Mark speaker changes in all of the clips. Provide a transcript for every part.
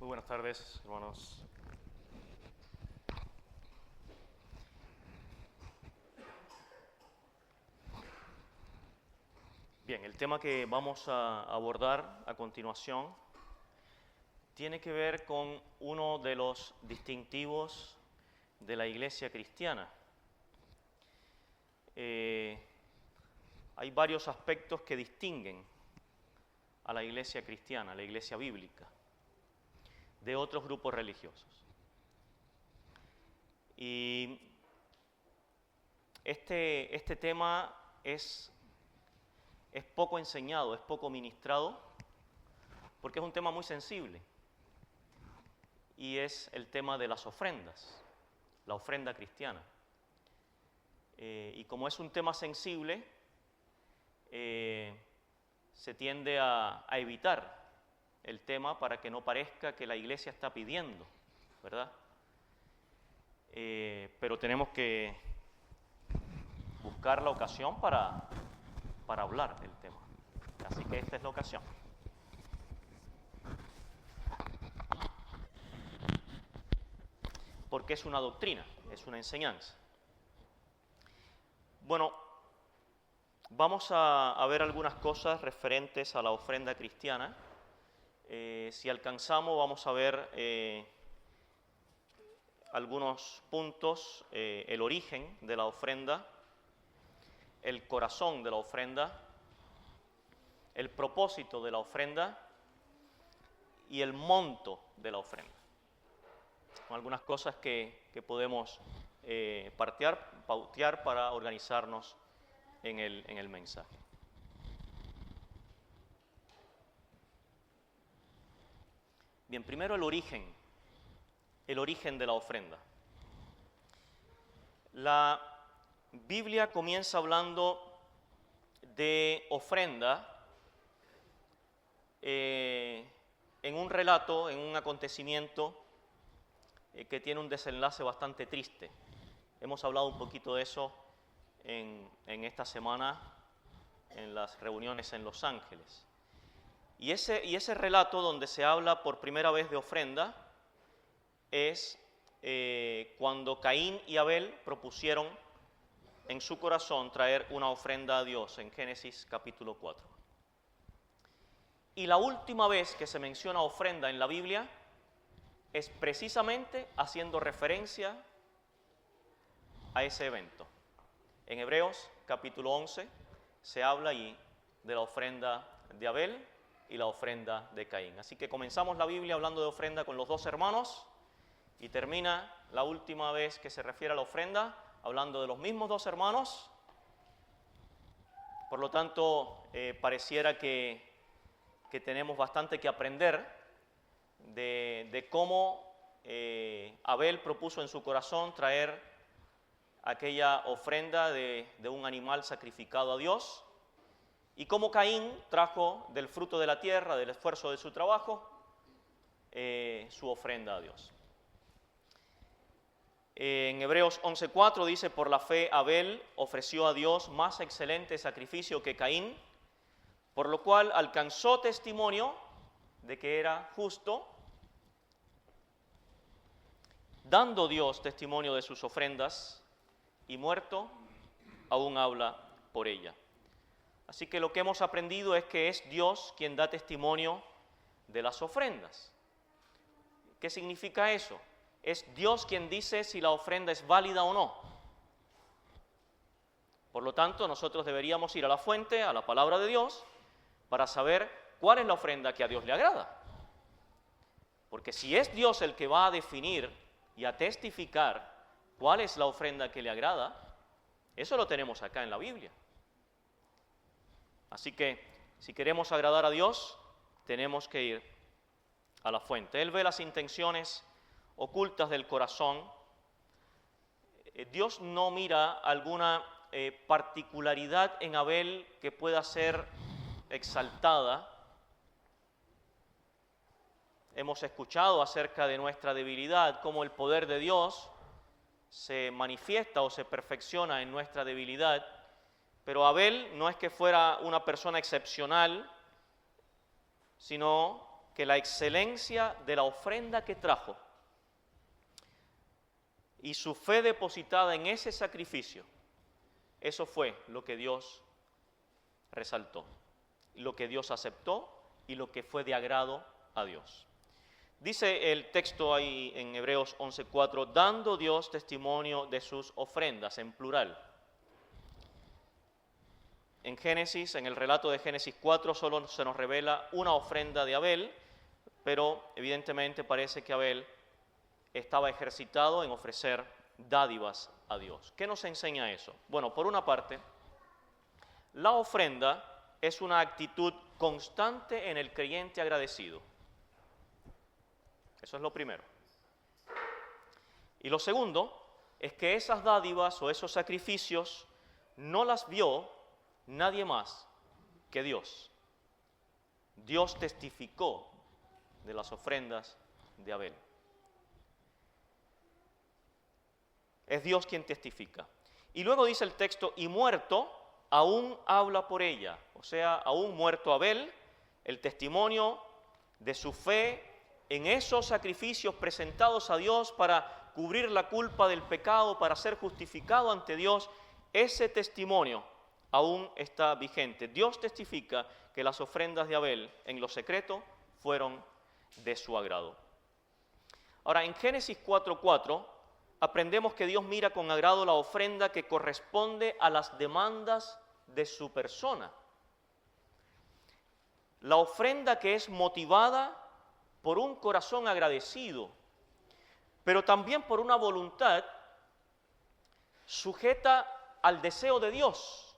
Speaker 1: Muy buenas tardes, hermanos. Bien, el tema que vamos a abordar a continuación tiene que ver con uno de los distintivos de la iglesia cristiana. Hay varios aspectos que distinguen a la iglesia cristiana, a la iglesia bíblica, de otros grupos religiosos. Y este tema es poco enseñado, es poco ministrado, porque es un tema muy sensible. Y es el tema de las ofrendas, la ofrenda cristiana. Y como es un tema sensible, se tiende a evitar el tema para que no parezca que la iglesia está pidiendo, ¿verdad? Pero tenemos que buscar la ocasión para hablar del tema. Así que esta es la ocasión. Porque es una doctrina, es una enseñanza. Bueno, vamos a ver algunas cosas referentes a la ofrenda cristiana. Si alcanzamos, vamos a ver algunos puntos, el origen de la ofrenda, el corazón de la ofrenda, el propósito de la ofrenda y el monto de la ofrenda. Son algunas cosas que podemos pautear para organizarnos en el mensaje. Bien, primero el origen de la ofrenda. La Biblia comienza hablando de ofrenda en un relato, en un acontecimiento que tiene un desenlace bastante triste. Hemos hablado un poquito de eso en esta semana en las reuniones en Los Ángeles. Y ese relato donde se habla por primera vez de ofrenda es cuando Caín y Abel propusieron en su corazón traer una ofrenda a Dios en Génesis capítulo 4. Y la última vez que se menciona ofrenda en la Biblia es precisamente haciendo referencia a ese evento. En Hebreos capítulo 11 se habla ahí de la ofrenda de Abel y la ofrenda de Caín. Así que comenzamos la Biblia hablando de ofrenda con los dos hermanos y termina la última vez que se refiere a la ofrenda hablando de los mismos dos hermanos. Por lo tanto, pareciera que tenemos bastante que aprender de cómo Abel propuso en su corazón traer aquella ofrenda de un animal sacrificado a Dios, y cómo Caín trajo del fruto de la tierra, del esfuerzo de su trabajo, su ofrenda a Dios. En Hebreos 11:4 dice: por la fe Abel ofreció a Dios más excelente sacrificio que Caín, por lo cual alcanzó testimonio de que era justo, dando Dios testimonio de sus ofrendas, y muerto aún habla por ella. Así que lo que hemos aprendido es que es Dios quien da testimonio de las ofrendas. ¿Qué significa eso? Es Dios quien dice si la ofrenda es válida o no. Por lo tanto, nosotros deberíamos ir a la fuente, a la palabra de Dios, para saber cuál es la ofrenda que a Dios le agrada. Porque si es Dios el que va a definir y a testificar cuál es la ofrenda que le agrada, eso lo tenemos acá en la Biblia. Así que, si queremos agradar a Dios, tenemos que ir a la fuente. Él ve las intenciones ocultas del corazón. Dios no mira alguna particularidad en Abel que pueda ser exaltada. Hemos escuchado acerca de nuestra debilidad, cómo el poder de Dios se manifiesta o se perfecciona en nuestra debilidad. Pero Abel no es que fuera una persona excepcional, sino que la excelencia de la ofrenda que trajo y su fe depositada en ese sacrificio, eso fue lo que Dios resaltó, lo que Dios aceptó y lo que fue de agrado a Dios. Dice el texto ahí en Hebreos 11:4, dando Dios testimonio de sus ofrendas, en plural. En Génesis, en el relato de Génesis 4, solo se nos revela una ofrenda de Abel, pero evidentemente parece que Abel estaba ejercitado en ofrecer dádivas a Dios. ¿Qué nos enseña eso? Bueno, por una parte, la ofrenda es una actitud constante en el creyente agradecido. Eso es lo primero. Y lo segundo es que esas dádivas o esos sacrificios no las vio nadie más que Dios. Dios testificó de las ofrendas de Abel. Es Dios quien testifica. Y luego dice el texto, y muerto, aún habla por ella. O sea, aún muerto Abel, el testimonio de su fe en esos sacrificios presentados a Dios para cubrir la culpa del pecado, para ser justificado ante Dios, ese testimonio aún está vigente. Dios testifica que las ofrendas de Abel en lo secreto fueron de su agrado. Ahora, en Génesis 4:4 aprendemos que Dios mira con agrado la ofrenda que corresponde a las demandas de su persona. La ofrenda que es motivada por un corazón agradecido, pero también por una voluntad sujeta al deseo de Dios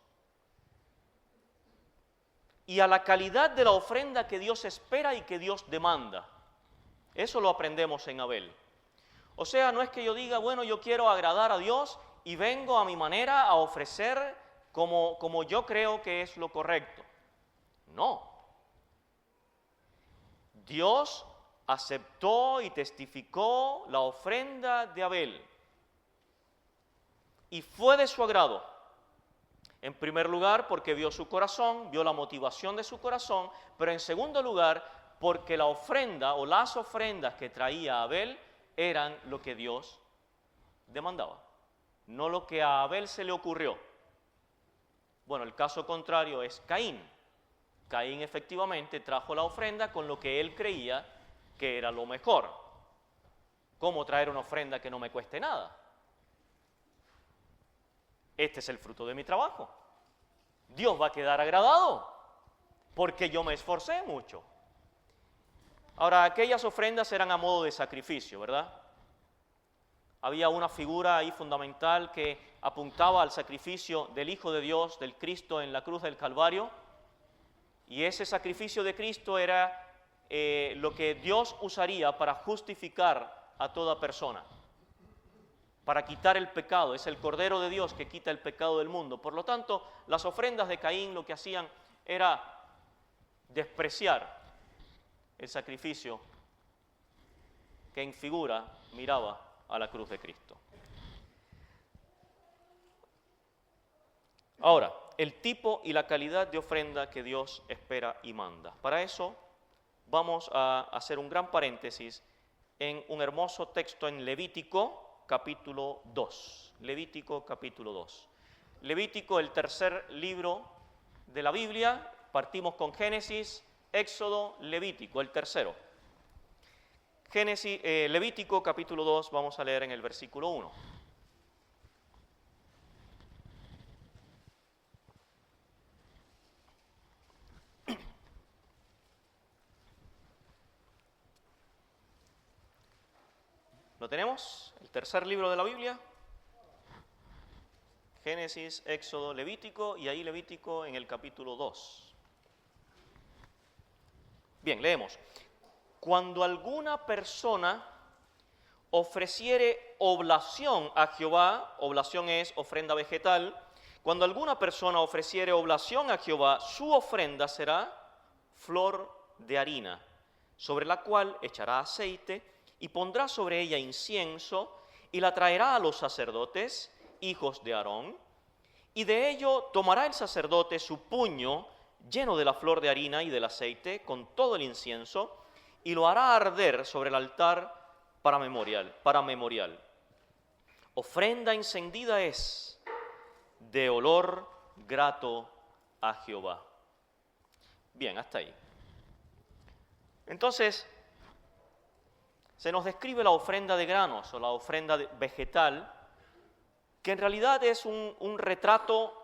Speaker 1: y a la calidad de la ofrenda que Dios espera y que Dios demanda. Eso lo aprendemos en Abel. O sea, no es que yo diga, bueno, yo quiero agradar a Dios y vengo a mi manera a ofrecer como yo creo que es lo correcto. No. Dios aceptó y testificó la ofrenda de Abel y fue de su agrado. En primer lugar, porque vio su corazón, vio la motivación de su corazón, pero en segundo lugar, porque la ofrenda o las ofrendas que traía Abel eran lo que Dios demandaba, no lo que a Abel se le ocurrió. Bueno, el caso contrario es Caín. Caín efectivamente trajo la ofrenda con lo que él creía que era lo mejor. ¿Cómo traer una ofrenda que no me cueste nada? Este es el fruto de mi trabajo. Dios va a quedar agradado porque yo me esforcé mucho. Ahora, aquellas ofrendas eran a modo de sacrificio, ¿verdad? Había una figura ahí fundamental que apuntaba al sacrificio del Hijo de Dios, del Cristo en la cruz del Calvario, y ese sacrificio de Cristo era lo que Dios usaría para justificar a toda persona, para quitar el pecado. Es el Cordero de Dios que quita el pecado del mundo. Por lo tanto, las ofrendas de Caín lo que hacían era despreciar el sacrificio que en figura miraba a la cruz de Cristo. Ahora, el tipo y la calidad de ofrenda que Dios espera y manda. Para eso vamos a hacer un gran paréntesis en un hermoso texto en Levítico capítulo 2. Levítico capítulo 2. Levítico, el tercer libro de la Biblia. Partimos con Génesis, Éxodo, Levítico, el tercero. Levítico capítulo 2, vamos a leer en el versículo 1. ¿Lo tenemos? El tercer libro de la Biblia. Génesis, Éxodo, Levítico, y ahí Levítico en el capítulo 2. Bien, leemos. Cuando alguna persona ofreciere oblación a Jehová, oblación es ofrenda vegetal, cuando alguna persona ofreciere oblación a Jehová, su ofrenda será flor de harina, sobre la cual echará aceite y pondrá sobre ella incienso y la traerá a los sacerdotes, hijos de Aarón, y de ello tomará el sacerdote su puño lleno de la flor de harina y del aceite con todo el incienso, y lo hará arder sobre el altar para memorial. Ofrenda encendida es de olor grato a Jehová. Bien, hasta ahí. Entonces, se nos describe la ofrenda de granos o la ofrenda vegetal, que en realidad es un retrato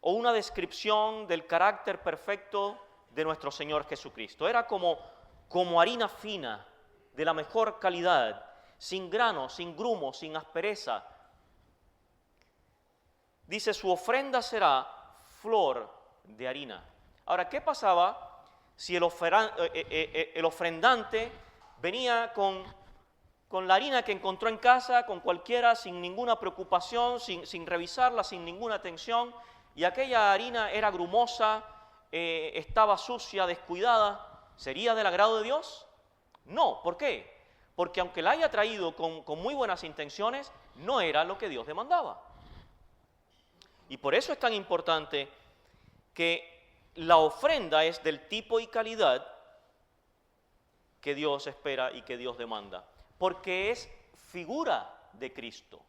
Speaker 1: o una descripción del carácter perfecto de nuestro Señor Jesucristo. Era como harina fina, de la mejor calidad, sin grano, sin grumo, sin aspereza. Dice, su ofrenda será flor de harina. Ahora, ¿qué pasaba si el ofrendante venía con la harina que encontró en casa, con cualquiera, sin ninguna preocupación, sin revisarla, sin ninguna atención, y aquella harina era grumosa, estaba sucia, descuidada? ¿Sería del agrado de Dios? No. ¿Por qué? Porque aunque la haya traído con muy buenas intenciones, no era lo que Dios demandaba. Y por eso es tan importante que la ofrenda es del tipo y calidad que Dios espera y que Dios demanda, porque es figura de Cristo.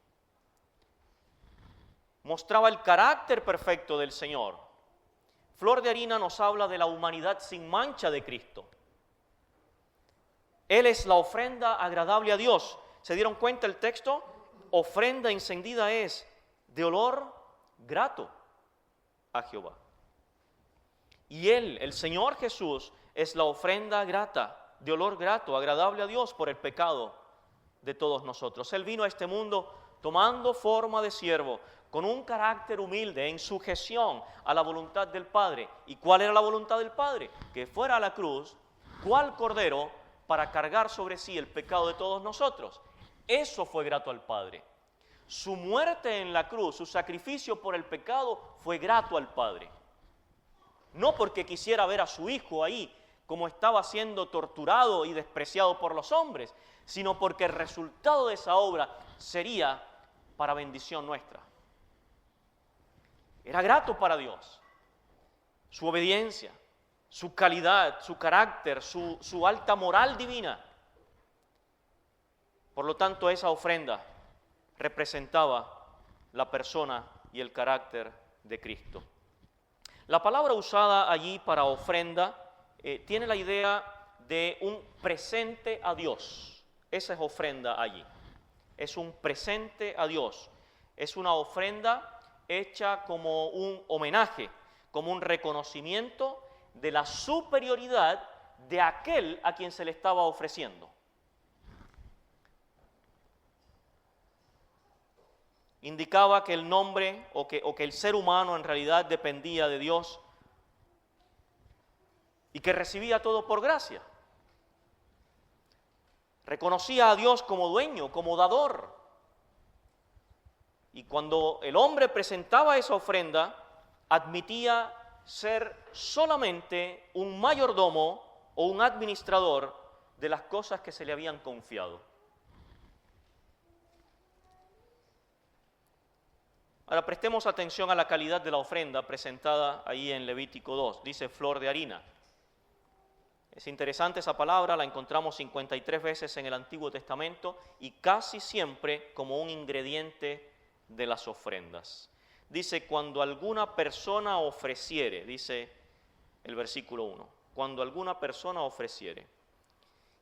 Speaker 1: Mostraba el carácter perfecto del Señor. Flor de harina nos habla de la humanidad sin mancha de Cristo. Él es la ofrenda agradable a Dios. ¿Se dieron cuenta el texto? Ofrenda encendida es de olor grato a Jehová. Y Él, el Señor Jesús, es la ofrenda grata, de olor grato, agradable a Dios por el pecado de todos nosotros. Él vino a este mundo tomando forma de siervo, con un carácter humilde, en sujeción a la voluntad del Padre. ¿Y cuál era la voluntad del Padre? Que fuera a la cruz, cual cordero, para cargar sobre sí el pecado de todos nosotros. Eso fue grato al Padre. Su muerte en la cruz, su sacrificio por el pecado, fue grato al Padre. No porque quisiera ver a su Hijo ahí, como estaba siendo torturado y despreciado por los hombres, sino porque el resultado de esa obra sería para bendición nuestra. Era grato para Dios. Su obediencia, su calidad, su carácter, su alta moral divina. Por lo tanto, esa ofrenda representaba la persona y el carácter de Cristo. La palabra usada allí para ofrenda tiene la idea de un presente a Dios. Esa es ofrenda allí. Es un presente a Dios. Es una ofrenda hecha como un homenaje, como un reconocimiento de la superioridad de aquel a quien se le estaba ofreciendo. Indicaba que el nombre o que el ser humano en realidad dependía de Dios y que recibía todo por gracia. Reconocía a Dios como dueño, como dador. Y cuando el hombre presentaba esa ofrenda, admitía ser solamente un mayordomo o un administrador de las cosas que se le habían confiado. Ahora prestemos atención a la calidad de la ofrenda presentada ahí en Levítico 2. Dice flor de harina. Es interesante esa palabra, la encontramos 53 veces en el Antiguo Testamento y casi siempre como un ingrediente de las ofrendas. Dice, cuando alguna persona ofreciere, dice el versículo 1, cuando alguna persona ofreciere.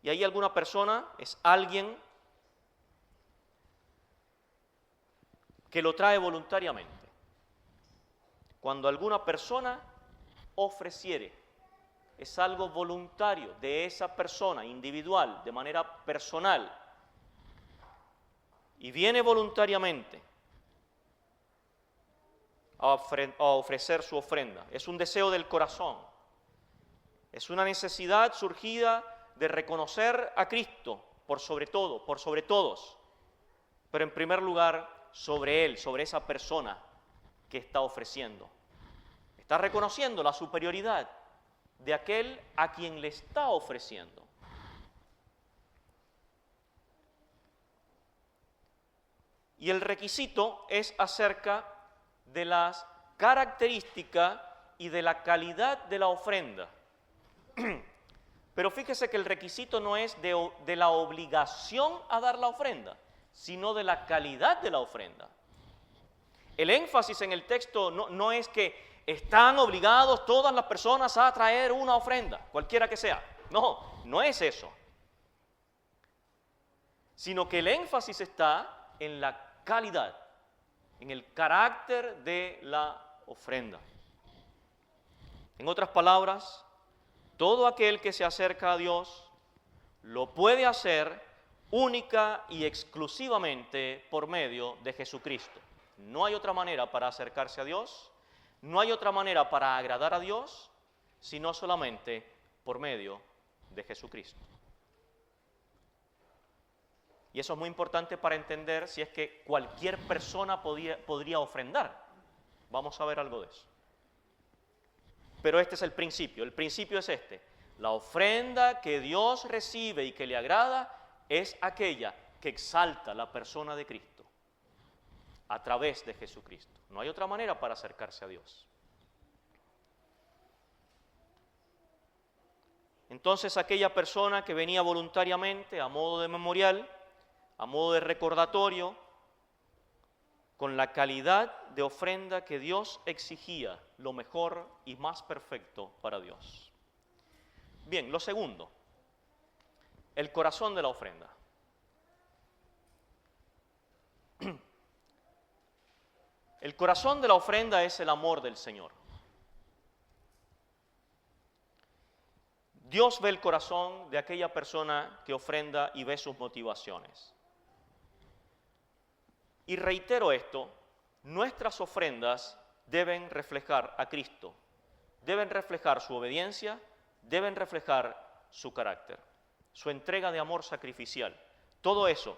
Speaker 1: Y ahí alguna persona es alguien que lo trae voluntariamente. Cuando alguna persona ofreciere, es algo voluntario de esa persona, individual, de manera personal, y viene voluntariamente a ofrecer su ofrenda. Es un deseo del corazón, es una necesidad surgida de reconocer a Cristo por sobre todo, por sobre todos, pero en primer lugar sobre Él, sobre esa persona que está ofreciendo. Está reconociendo la superioridad de aquel a quien le está ofreciendo. Y el requisito es acerca de las características y de la calidad de la ofrenda. Pero fíjese que el requisito no es de la obligación a dar la ofrenda, sino de la calidad de la ofrenda. El énfasis en el texto no es que están obligados todas las personas a traer una ofrenda, cualquiera que sea. No es eso. Sino que el énfasis está en la calidad, en el carácter de la ofrenda. En otras palabras, todo aquel que se acerca a Dios lo puede hacer única y exclusivamente por medio de Jesucristo. No hay otra manera para acercarse a Dios, no hay otra manera para agradar a Dios, sino solamente por medio de Jesucristo. Y eso es muy importante para entender si es que cualquier persona podría ofrendar. Vamos a ver algo de eso. Pero este es el principio es este. La ofrenda que Dios recibe y que le agrada es aquella que exalta la persona de Cristo a través de Jesucristo. No hay otra manera para acercarse a Dios. Entonces aquella persona que venía voluntariamente a modo de memorial, a modo de recordatorio, con la calidad de ofrenda que Dios exigía, lo mejor y más perfecto para Dios. Bien, lo segundo, el corazón de la ofrenda. El corazón de la ofrenda es el amor del Señor. Dios ve el corazón de aquella persona que ofrenda y ve sus motivaciones. Y reitero esto, nuestras ofrendas deben reflejar a Cristo, deben reflejar su obediencia, deben reflejar su carácter, su entrega de amor sacrificial. Todo eso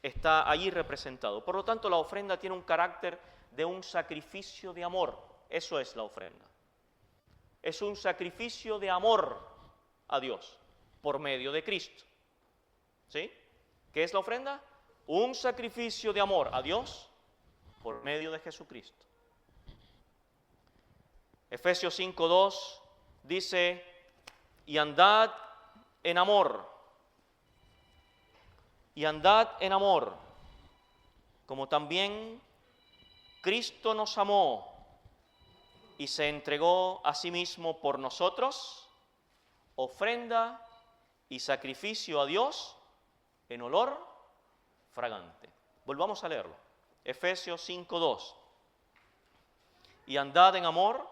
Speaker 1: está allí representado. Por lo tanto, la ofrenda tiene un carácter de un sacrificio de amor. Eso es la ofrenda. Es un sacrificio de amor a Dios por medio de Cristo. ¿Sí? ¿Qué es la ofrenda? Un sacrificio de amor a Dios por medio de Jesucristo. Efesios 5:2 dice, y andad en amor, como también Cristo nos amó y se entregó a sí mismo por nosotros, ofrenda y sacrificio a Dios en olor fragante. Volvamos a leerlo. Efesios 5:2. Y andad en amor,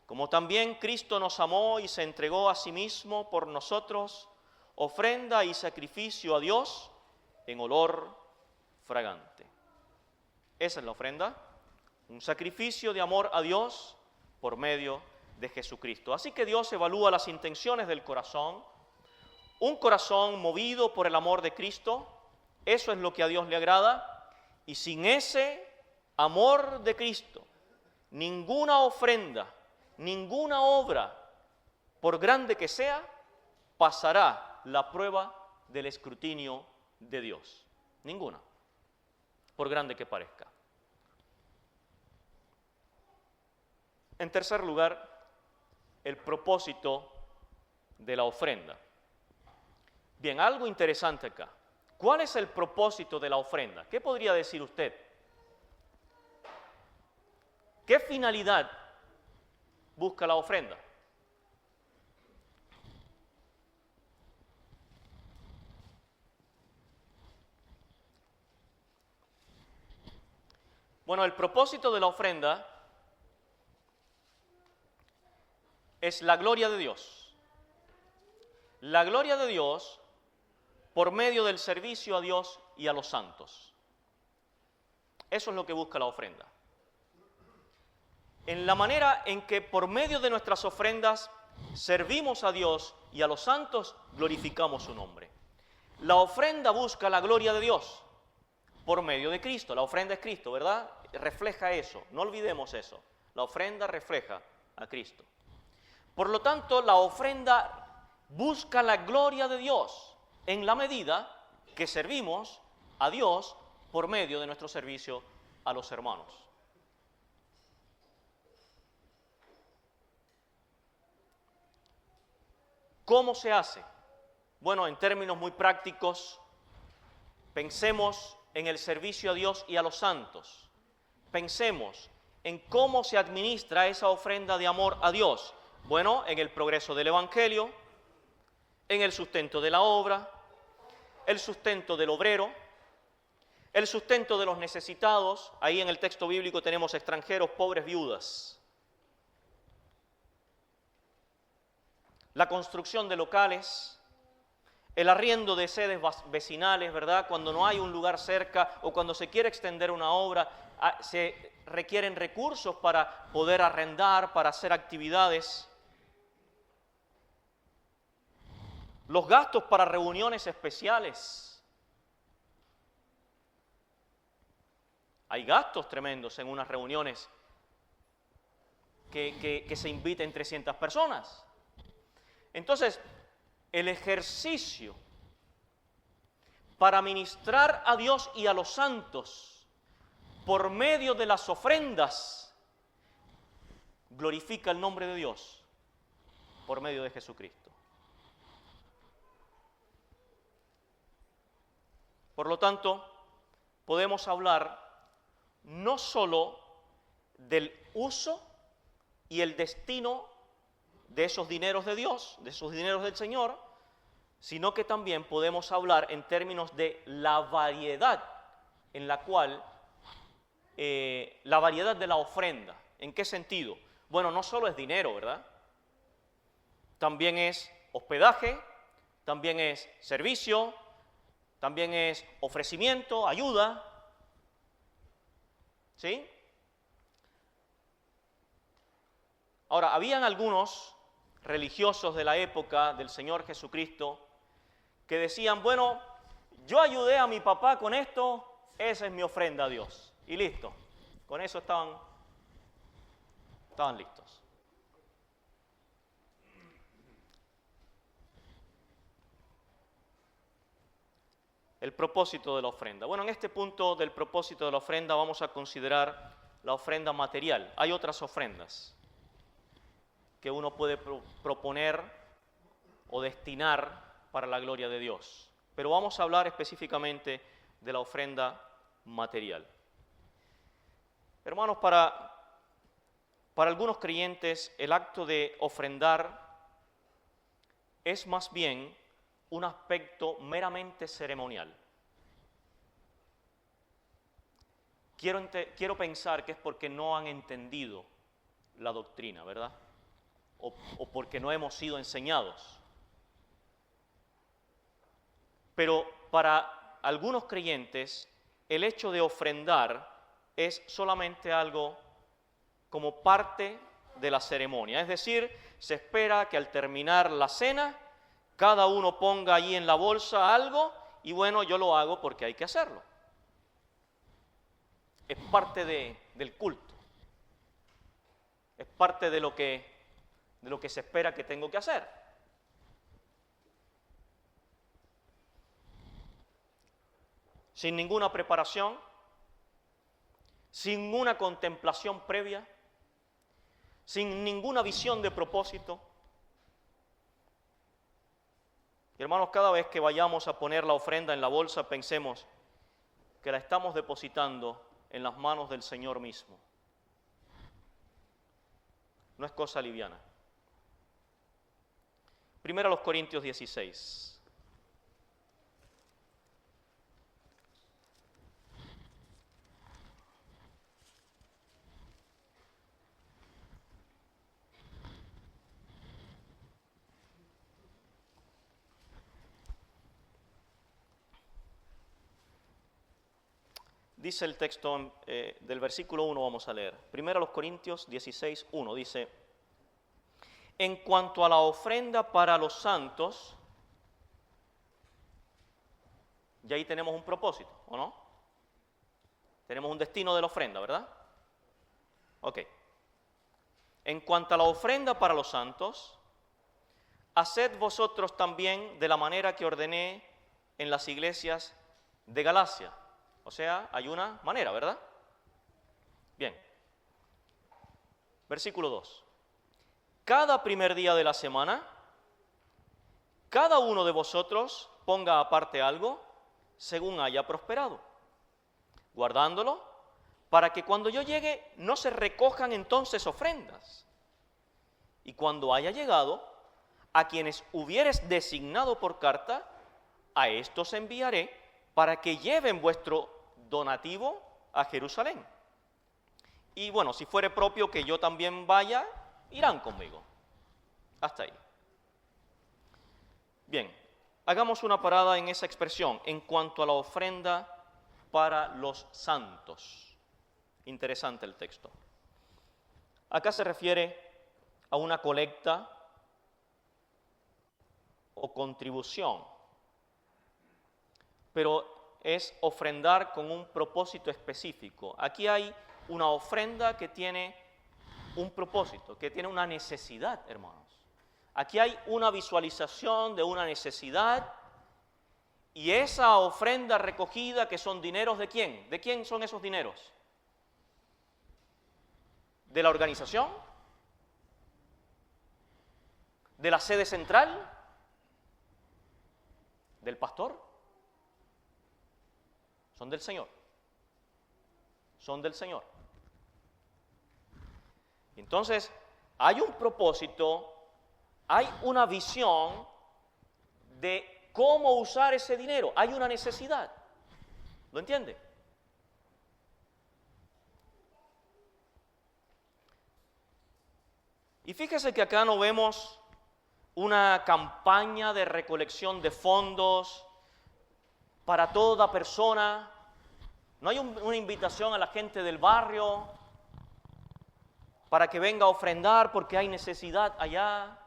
Speaker 1: como también Cristo nos amó y se entregó a sí mismo por nosotros, ofrenda y sacrificio a Dios en olor fragante. Esa es la ofrenda, un sacrificio de amor a Dios por medio de Jesucristo. Así que Dios evalúa las intenciones del corazón, un corazón movido por el amor de Cristo, eso es lo que a Dios le agrada, y sin ese amor de Cristo, ninguna ofrenda, ninguna obra, por grande que sea, pasará la prueba del escrutinio de Dios. Ninguna, por grande que parezca. En tercer lugar, el propósito de la ofrenda. Bien, algo interesante acá. ¿Cuál es el propósito de la ofrenda? ¿Qué podría decir usted? ¿Qué finalidad busca la ofrenda? Bueno, el propósito de la ofrenda es la gloria de Dios. La gloria de Dios por medio del servicio a Dios y a los santos. Eso es lo que busca la ofrenda. En la manera en que por medio de nuestras ofrendas servimos a Dios y a los santos, glorificamos su nombre. La ofrenda busca la gloria de Dios por medio de Cristo. La ofrenda es Cristo, ¿verdad? Refleja eso, no olvidemos eso. La ofrenda refleja a Cristo. Por lo tanto, la ofrenda busca la gloria de Dios en la medida que servimos a Dios por medio de nuestro servicio a los hermanos. ¿Cómo se hace? Bueno, en términos muy prácticos, pensemos en el servicio a Dios y a los santos. Pensemos en cómo se administra esa ofrenda de amor a Dios. Bueno, en el progreso del Evangelio, en el sustento de la obra, el sustento del obrero, el sustento de los necesitados. Ahí en el texto bíblico tenemos extranjeros, pobres, viudas. La construcción de locales, el arriendo de sedes vecinales, ¿verdad? Cuando no hay un lugar cerca o cuando se quiere extender una obra, se requieren recursos para poder arrendar, para hacer actividades. Los gastos para reuniones especiales. Hay gastos tremendos en unas reuniones que se inviten 300 personas. Entonces, el ejercicio para ministrar a Dios y a los santos por medio de las ofrendas glorifica el nombre de Dios por medio de Jesucristo. Por lo tanto, podemos hablar no solo del uso y el destino de esos dineros de Dios, de esos dineros del Señor, sino que también podemos hablar en términos de la variedad en la cual, la variedad de la ofrenda. ¿En qué sentido? Bueno, no solo es dinero, ¿verdad? También es hospedaje, también es servicio, también es ofrecimiento, ayuda, ¿sí? Ahora, habían algunos religiosos de la época del Señor Jesucristo que decían, bueno, yo ayudé a mi papá con esto, esa es mi ofrenda a Dios. Y listo, con eso estaban listos. El propósito de la ofrenda. Bueno, en este punto del propósito de la ofrenda vamos a considerar la ofrenda material. Hay otras ofrendas que uno puede proponer o destinar para la gloria de Dios. Pero vamos a hablar específicamente de la ofrenda material. Hermanos, para algunos creyentes el acto de ofrendar es más bien un aspecto meramente ceremonial. Quiero pensar que es porque no han entendido la doctrina, ¿verdad? O porque no hemos sido enseñados. Pero para algunos creyentes, el hecho de ofrendar es solamente algo como parte de la ceremonia. Es decir, se espera que al terminar la cena, cada uno ponga allí en la bolsa algo y bueno, yo lo hago porque hay que hacerlo. Es parte del culto. Es parte de lo que se espera que tengo que hacer. Sin ninguna preparación, sin una contemplación previa, sin ninguna visión de propósito. Hermanos, cada vez que vayamos a poner la ofrenda en la bolsa, pensemos que la estamos depositando en las manos del Señor mismo. No es cosa liviana. Primero a los Corintios 16. Dice el texto del versículo 1, vamos a leer. Primero a los Corintios 16, 1, dice: en cuanto a la ofrenda para los santos, ya ahí tenemos un propósito, ¿o no? Tenemos un destino de la ofrenda, ¿verdad? Ok. En cuanto a la ofrenda para los santos, haced vosotros también de la manera que ordené en las iglesias de Galacia. O sea, hay una manera, ¿verdad? Bien. Versículo 2. Cada primer día de la semana, cada uno de vosotros ponga aparte algo según haya prosperado, guardándolo para que cuando yo llegue no se recojan entonces ofrendas. Y cuando haya llegado, a quienes hubieres designado por carta, a estos enviaré para que lleven vuestro donativo a Jerusalén. Y bueno, si fuere propio que yo también vaya, irán conmigo. Hasta ahí. Bien, hagamos una parada en esa expresión en cuanto a la ofrenda para los santos. Interesante el texto. Acá se refiere a una colecta o contribución, pero es ofrendar con un propósito específico. Aquí hay una ofrenda que tiene un propósito, que tiene una necesidad, hermanos. Aquí hay una visualización de una necesidad y esa ofrenda recogida, que son dineros ¿de quién? ¿De quién son esos dineros? ¿De la organización? ¿De la sede central? ¿Del pastor? Son del Señor. Son del Señor. Entonces, hay un propósito, hay una visión de cómo usar ese dinero. Hay una necesidad. ¿Lo entiende? Y fíjese que acá no vemos una campaña de recolección de fondos para toda persona. No hay una invitación a la gente del barrio para que venga a ofrendar porque hay necesidad allá.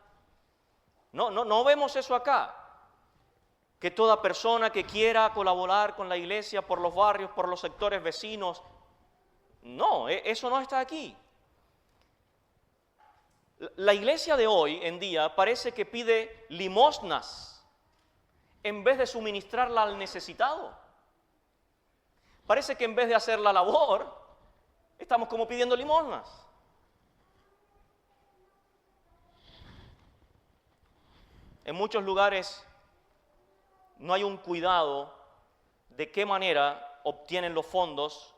Speaker 1: No vemos eso acá. Que toda persona que quiera colaborar con la iglesia por los barrios, por los sectores vecinos. No, eso no está aquí. La iglesia de hoy en día parece que pide limosnas en vez de suministrarla al necesitado. Parece que en vez de hacer la labor, estamos como pidiendo limosnas. En muchos lugares no hay un cuidado de qué manera obtienen los fondos,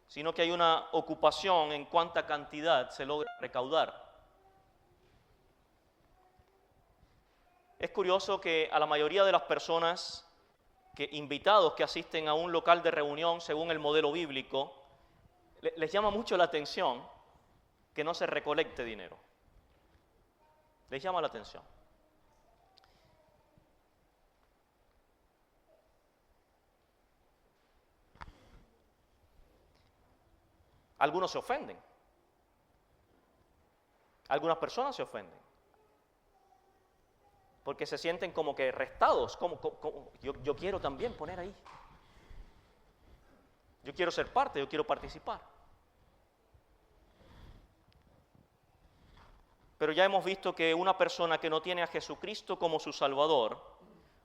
Speaker 1: sino que hay una ocupación en cuánta cantidad se logra recaudar. Es curioso que a la mayoría de las personas, invitados que asisten a un local de reunión según el modelo bíblico, les llama mucho la atención que no se recolecte dinero. Les llama la atención. Algunos se ofenden. Algunas personas se ofenden. Porque se sienten como que restados. Yo quiero también poner ahí. Yo quiero ser parte, yo quiero participar. Pero ya hemos visto que una persona que no tiene a Jesucristo como su Salvador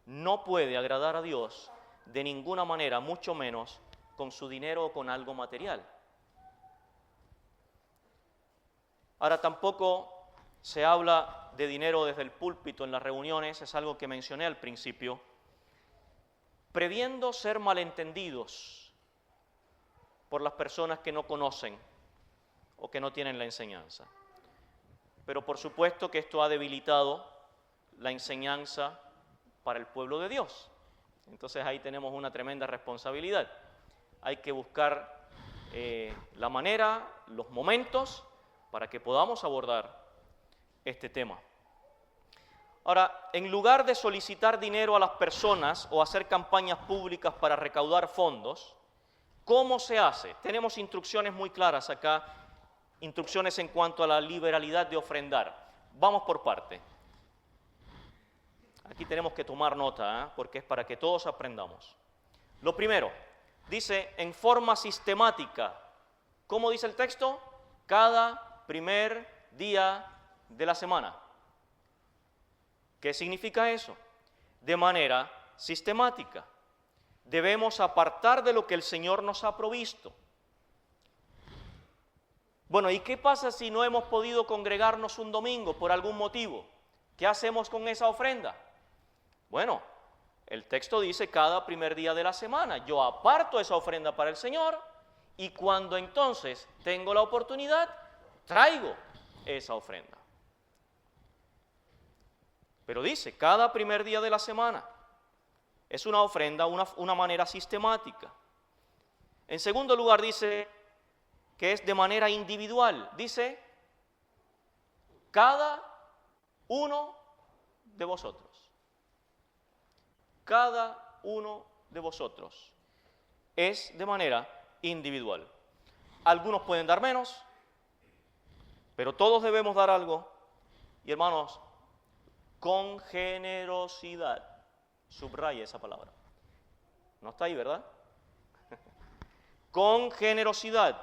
Speaker 1: no puede agradar a Dios de ninguna manera, mucho menos con su dinero o con algo material. Ahora tampoco se habla de dinero desde el púlpito en las reuniones, es algo que mencioné al principio, previendo ser malentendidos por las personas que no conocen o que no tienen la enseñanza. Pero por supuesto que esto ha debilitado la enseñanza para el pueblo de Dios. Entonces ahí tenemos una tremenda responsabilidad. Hay que buscar la manera, los momentos, para que podamos abordar este tema. Ahora, en lugar de solicitar dinero a las personas o hacer campañas públicas para recaudar fondos, ¿cómo se hace? Tenemos instrucciones muy claras acá, instrucciones en cuanto a la liberalidad de ofrendar. Vamos por parte. Aquí tenemos que tomar nota, porque es para que todos aprendamos. Lo primero, dice en forma sistemática. ¿Cómo dice el texto? Cada primer día de la semana. ¿Qué significa eso? De manera sistemática. Debemos apartar de lo que el Señor nos ha provisto. Bueno, ¿y qué pasa si no hemos podido congregarnos un domingo por algún motivo? ¿Qué hacemos con esa ofrenda? Bueno, el texto dice cada primer día de la semana. Yo aparto esa ofrenda para el Señor y cuando entonces tengo la oportunidad, traigo esa ofrenda. Pero dice, cada primer día de la semana. Es una ofrenda, una manera sistemática. En segundo lugar dice que es de manera individual. Dice, cada uno de vosotros. Cada uno de vosotros. Es de manera individual. Algunos pueden dar menos, pero todos debemos dar algo. Y hermanos, con generosidad. Subraya esa palabra. No está ahí, ¿verdad? Con generosidad.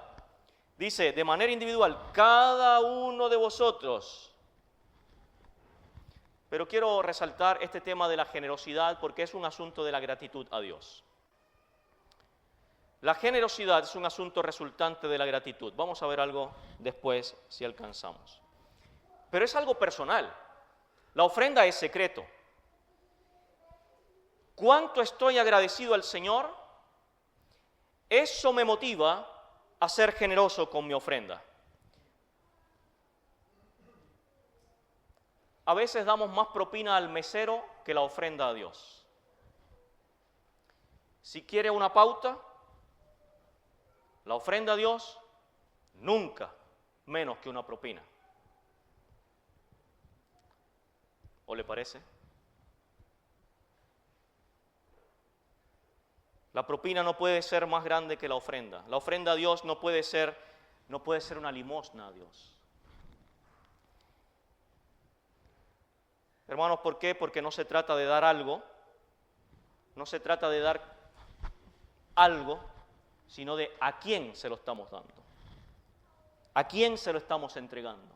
Speaker 1: Dice, de manera individual, cada uno de vosotros. Pero quiero resaltar este tema de la generosidad porque es un asunto de la gratitud a Dios. La generosidad es un asunto resultante de la gratitud. Vamos a ver algo después si alcanzamos. Pero es algo personal. La ofrenda es secreto. ¿Cuánto estoy agradecido al Señor? Eso me motiva a ser generoso con mi ofrenda. A veces damos más propina al mesero que la ofrenda a Dios. Si quiere una pauta, la ofrenda a Dios, nunca menos que una propina. ¿O le parece? La propina no puede ser más grande que la ofrenda. La ofrenda a Dios no puede ser una limosna a Dios. Hermanos, ¿por qué? Porque no se trata de dar algo, no se trata de dar algo, sino de a quién se lo estamos dando. ¿A quién se lo estamos entregando?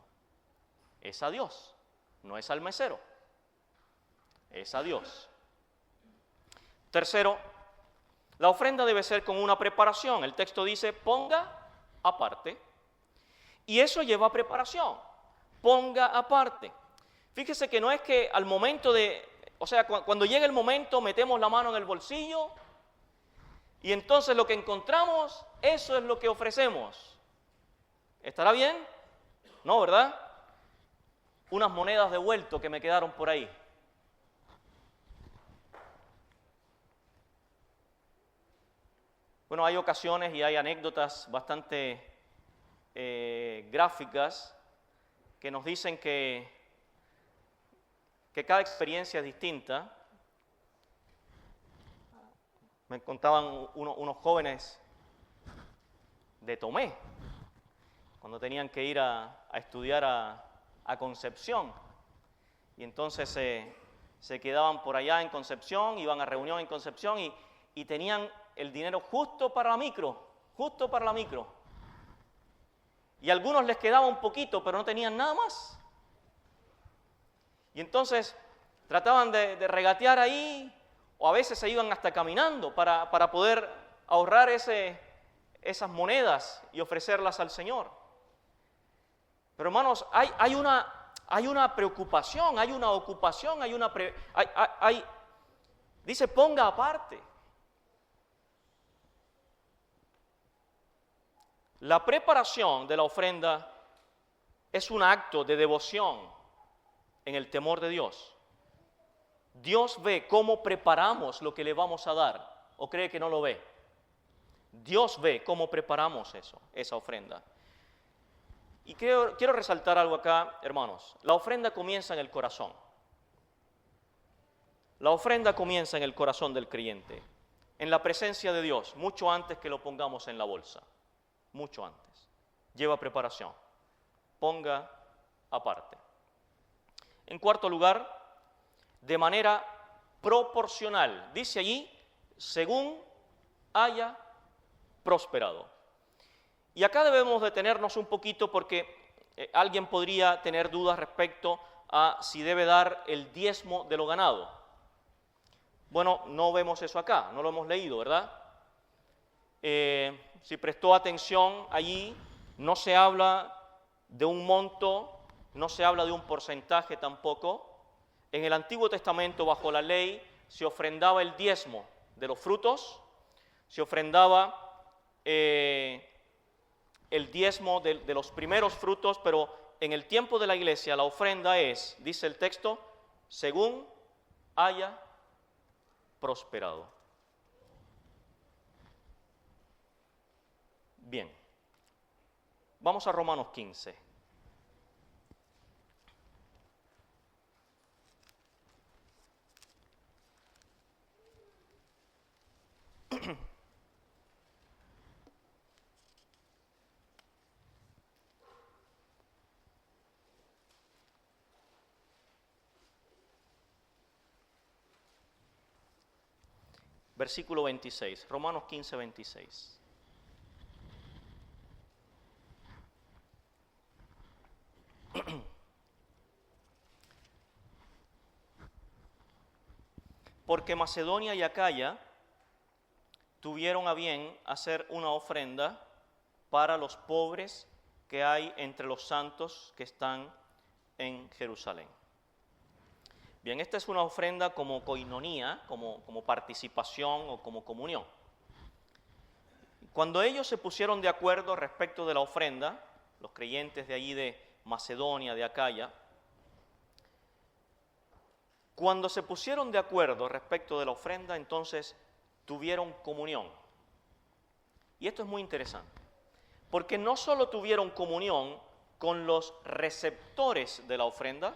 Speaker 1: Es a Dios, no es al mesero. Es a Dios. Tercero, la ofrenda debe ser con una preparación. El texto dice, ponga aparte. Y eso lleva preparación. Ponga aparte. Fíjese que no es que al momento cuando llega el momento metemos la mano en el bolsillo y entonces lo que encontramos, eso es lo que ofrecemos. ¿Estará bien? No, ¿verdad? Unas monedas de vuelto que me quedaron por ahí. Bueno, hay ocasiones y hay anécdotas bastante gráficas que nos dicen que cada experiencia es distinta. Me contaban unos jóvenes de Tomé, cuando tenían que ir a estudiar a Concepción. Y entonces se quedaban por allá en Concepción, iban a reunión en Concepción y tenían el dinero justo para la micro. Y a algunos les quedaba un poquito, pero no tenían nada más. Y entonces trataban de regatear ahí, o a veces se iban hasta caminando para poder ahorrar esas monedas y ofrecerlas al Señor. Pero hermanos, hay una preocupación, hay una ocupación, dice ponga aparte. La preparación de la ofrenda es un acto de devoción en el temor de Dios. Dios ve cómo preparamos lo que le vamos a dar, ¿o cree que no lo ve? Dios ve cómo preparamos esa ofrenda. Y quiero resaltar algo acá, hermanos. La ofrenda comienza en el corazón. La ofrenda comienza en el corazón del creyente, en la presencia de Dios, mucho antes que lo pongamos en la bolsa. Mucho antes. Lleva preparación. Ponga aparte. En cuarto lugar, de manera proporcional. Dice allí, según haya prosperado. Y acá debemos detenernos un poquito porque alguien podría tener dudas respecto a si debe dar el diezmo de lo ganado. Bueno, no vemos eso acá, no lo hemos leído, ¿verdad? Si prestó atención allí, no se habla de un monto, no se habla de un porcentaje tampoco. En el Antiguo Testamento, bajo la ley, se ofrendaba el diezmo de los frutos, se ofrendaba el diezmo de los primeros frutos, pero en el tiempo de la iglesia la ofrenda es, dice el texto, según haya prosperado. Bien, vamos a Romanos 15. Versículo 26, Romanos 15, 26. Porque Macedonia y Acaya tuvieron a bien hacer una ofrenda para los pobres que hay entre los santos que están en Jerusalén. Bien, esta es una ofrenda como koinonía, como participación o como comunión. Cuando ellos se pusieron de acuerdo respecto de la ofrenda, los creyentes de allí de Macedonia, de Acaya, cuando se pusieron de acuerdo respecto de la ofrenda, entonces tuvieron comunión. Y esto es muy interesante, porque no solo tuvieron comunión con los receptores de la ofrenda,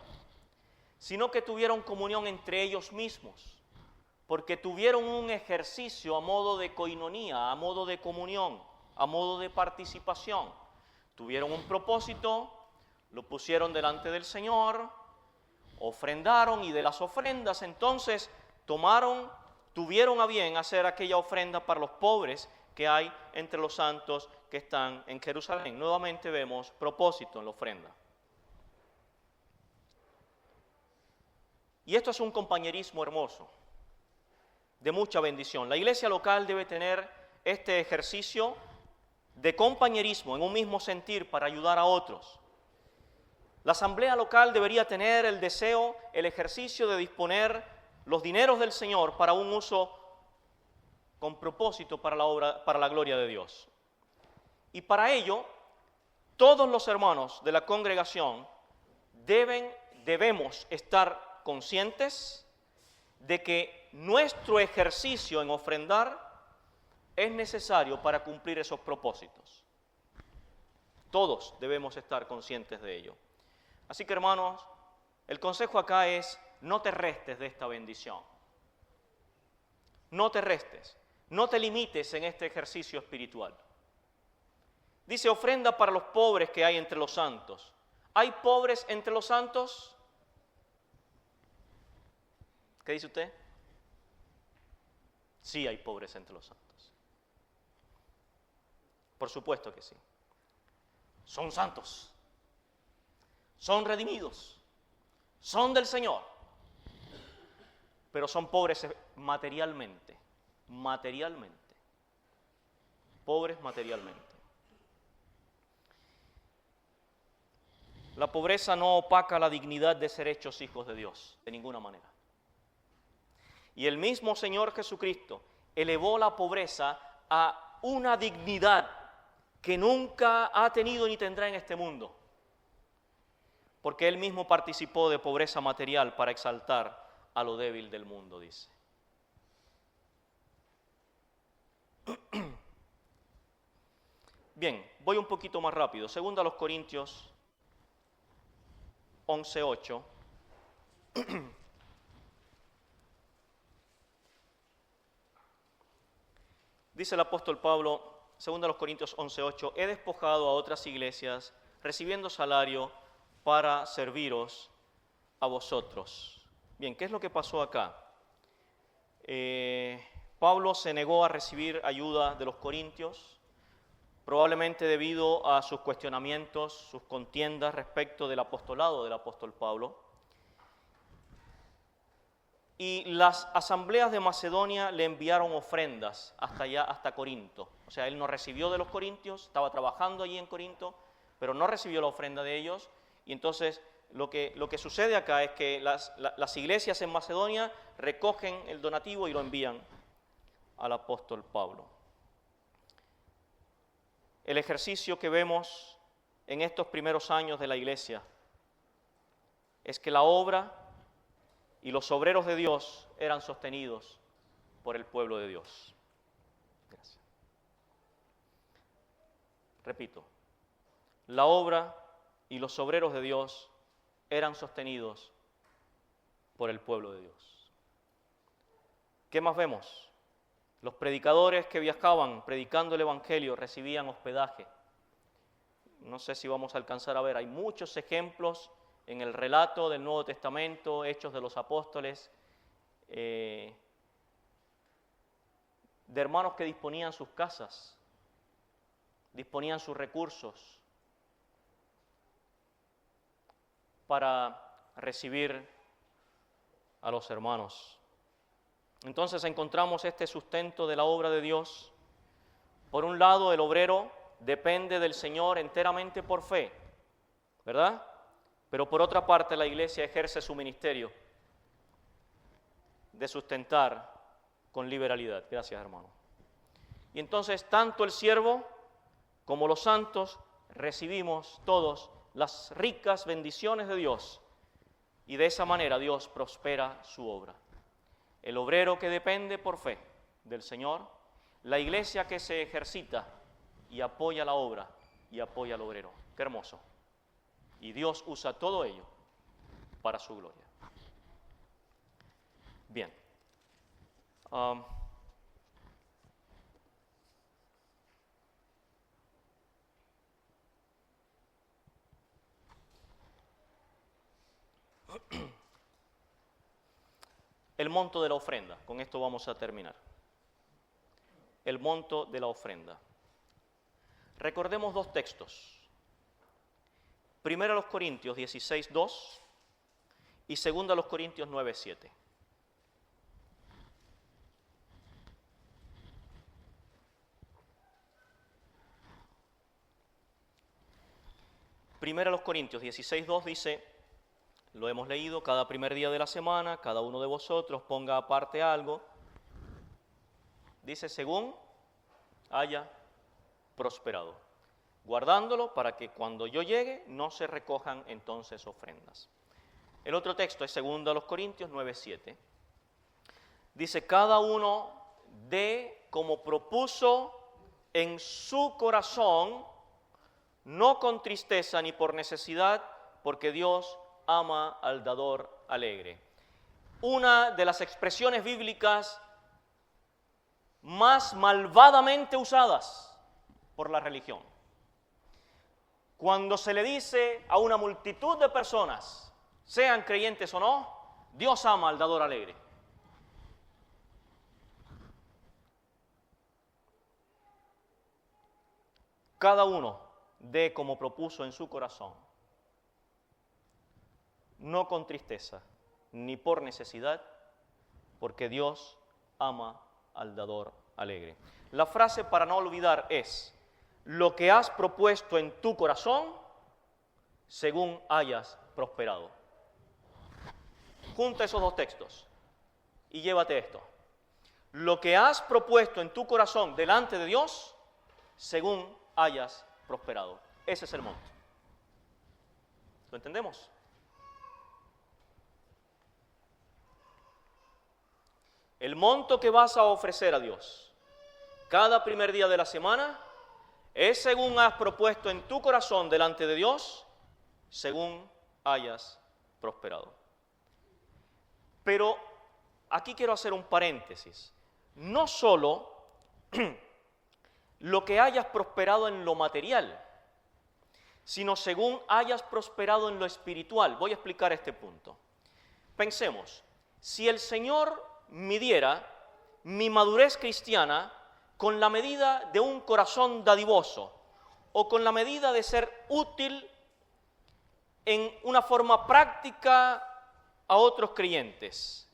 Speaker 1: sino que tuvieron comunión entre ellos mismos, porque tuvieron un ejercicio a modo de koinonía, a modo de comunión, a modo de participación. Tuvieron un propósito, lo pusieron delante del Señor, ofrendaron y de las ofrendas entonces tuvieron a bien hacer aquella ofrenda para los pobres que hay entre los santos que están en Jerusalén. Nuevamente vemos propósito en la ofrenda. Y esto es un compañerismo hermoso, de mucha bendición. La iglesia local debe tener este ejercicio de compañerismo en un mismo sentir para ayudar a otros. La asamblea local debería tener el deseo, el ejercicio de disponer los dineros del Señor para un uso con propósito para la obra, para la gloria de Dios. Y para ello, todos los hermanos de la congregación debemos estar conscientes de que nuestro ejercicio en ofrendar es necesario para cumplir esos propósitos. Todos debemos estar conscientes de ello. Así que, hermanos, el consejo acá es: no te restes de esta bendición. No te restes, no te limites en este ejercicio espiritual. Dice, ofrenda para los pobres que hay entre los santos. ¿Hay pobres entre los santos? ¿Qué dice usted? Sí hay pobres entre los santos. Por supuesto que sí. Son santos. Son redimidos. Son del Señor. Pero son pobres materialmente. Materialmente. Pobres materialmente. La pobreza no opaca la dignidad de ser hechos hijos de Dios, de ninguna manera. Y el mismo Señor Jesucristo elevó la pobreza a una dignidad que nunca ha tenido ni tendrá en este mundo. Porque Él mismo participó de pobreza material para exaltar a lo débil del mundo, dice. Bien, voy un poquito más rápido. Segunda a los Corintios 11:8. Dice el apóstol Pablo, 2 Corintios 11:8, he despojado a otras iglesias, recibiendo salario para serviros a vosotros. Bien, ¿qué es lo que pasó acá? Pablo se negó a recibir ayuda de los corintios, probablemente debido a sus cuestionamientos, sus contiendas respecto del apostolado del apóstol Pablo. Y las asambleas de Macedonia le enviaron ofrendas hasta allá, hasta Corinto. O sea, él no recibió de los corintios, estaba trabajando allí en Corinto, pero no recibió la ofrenda de ellos. Y entonces lo que sucede acá es que las iglesias en Macedonia recogen el donativo y lo envían al apóstol Pablo. El ejercicio que vemos en estos primeros años de la iglesia es que la obra y los obreros de Dios eran sostenidos por el pueblo de Dios. Gracias. Repito, la obra y los obreros de Dios eran sostenidos por el pueblo de Dios. ¿Qué más vemos? Los predicadores que viajaban predicando el Evangelio recibían hospedaje. No sé si vamos a alcanzar a ver, hay muchos ejemplos en el relato del Nuevo Testamento, Hechos de los Apóstoles, de hermanos que disponían sus casas, disponían sus recursos para recibir a los hermanos. Entonces encontramos este sustento de la obra de Dios. Por un lado, el obrero depende del Señor enteramente por fe, ¿verdad? Pero por otra parte, la iglesia ejerce su ministerio de sustentar con liberalidad. Gracias, hermano. Y entonces, tanto el siervo como los santos recibimos todos las ricas bendiciones de Dios, y de esa manera Dios prospera su obra. El obrero que depende por fe del Señor, la iglesia que se ejercita y apoya la obra y apoya al obrero. ¡Qué hermoso! Y Dios usa todo ello para su gloria. Bien. El monto de la ofrenda. Con esto vamos a terminar. El monto de la ofrenda. Recordemos dos textos. Primero a los Corintios 16:2 y segundo a los Corintios 9:7. Primero a los Corintios 16:2 dice, lo hemos leído, cada primer día de la semana, cada uno de vosotros ponga aparte algo, dice, según haya prosperado, guardándolo para que cuando yo llegue no se recojan entonces ofrendas. El otro texto es segundo a los Corintios 9:7. Dice, cada uno dé como propuso en su corazón, no con tristeza ni por necesidad, porque Dios ama al dador alegre. Una de las expresiones bíblicas más malvadamente usadas por la religión. Cuando se le dice a una multitud de personas, sean creyentes o no, Dios ama al dador alegre. Cada uno dé como propuso en su corazón, no con tristeza ni por necesidad, porque Dios ama al dador alegre. La frase para no olvidar es, lo que has propuesto en tu corazón, según hayas prosperado. Junta esos dos textos y llévate esto. Lo que has propuesto en tu corazón delante de Dios, según hayas prosperado. Ese es el monto. ¿Lo entendemos? El monto que vas a ofrecer a Dios cada primer día de la semana es según has propuesto en tu corazón delante de Dios, según hayas prosperado. Pero aquí quiero hacer un paréntesis. No solo lo que hayas prosperado en lo material, sino según hayas prosperado en lo espiritual. Voy a explicar este punto. Pensemos, si el Señor midiera mi madurez cristiana con la medida de un corazón dadivoso o con la medida de ser útil en una forma práctica a otros creyentes,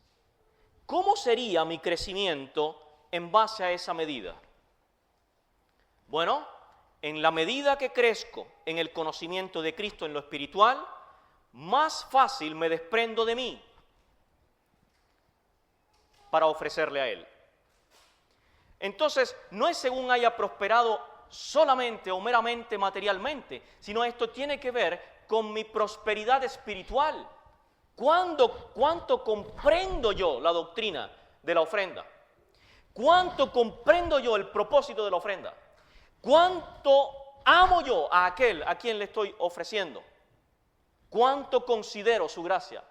Speaker 1: ¿cómo sería mi crecimiento en base a esa medida? Bueno, en la medida que crezco en el conocimiento de Cristo en lo espiritual, más fácil me desprendo de mí para ofrecerle a Él. Entonces, no es según haya prosperado solamente o meramente materialmente, sino esto tiene que ver con mi prosperidad espiritual. ¿Cuánto comprendo yo la doctrina de la ofrenda? ¿Cuánto comprendo yo el propósito de la ofrenda? ¿Cuánto amo yo a aquel a quien le estoy ofreciendo? ¿Cuánto considero su gracia?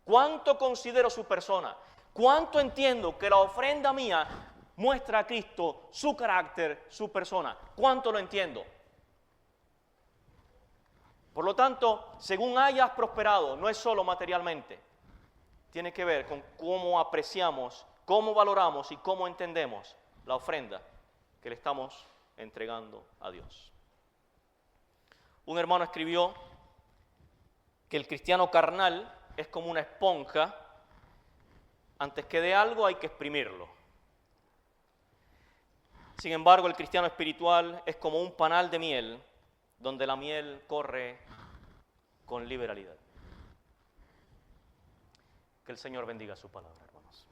Speaker 1: ¿Cuánto considero su persona? ¿Cuánto entiendo que la ofrenda mía muestra a Cristo, su carácter, su persona? ¿Cuánto lo entiendo? Por lo tanto, según hayas prosperado, no es solo materialmente, tiene que ver con cómo apreciamos, cómo valoramos y cómo entendemos la ofrenda que le estamos entregando a Dios. Un hermano escribió que el cristiano carnal es como una esponja, antes que de algo hay que exprimirlo. Sin embargo, el cristiano espiritual es como un panal de miel, donde la miel corre con liberalidad. Que el Señor bendiga su palabra, hermanos.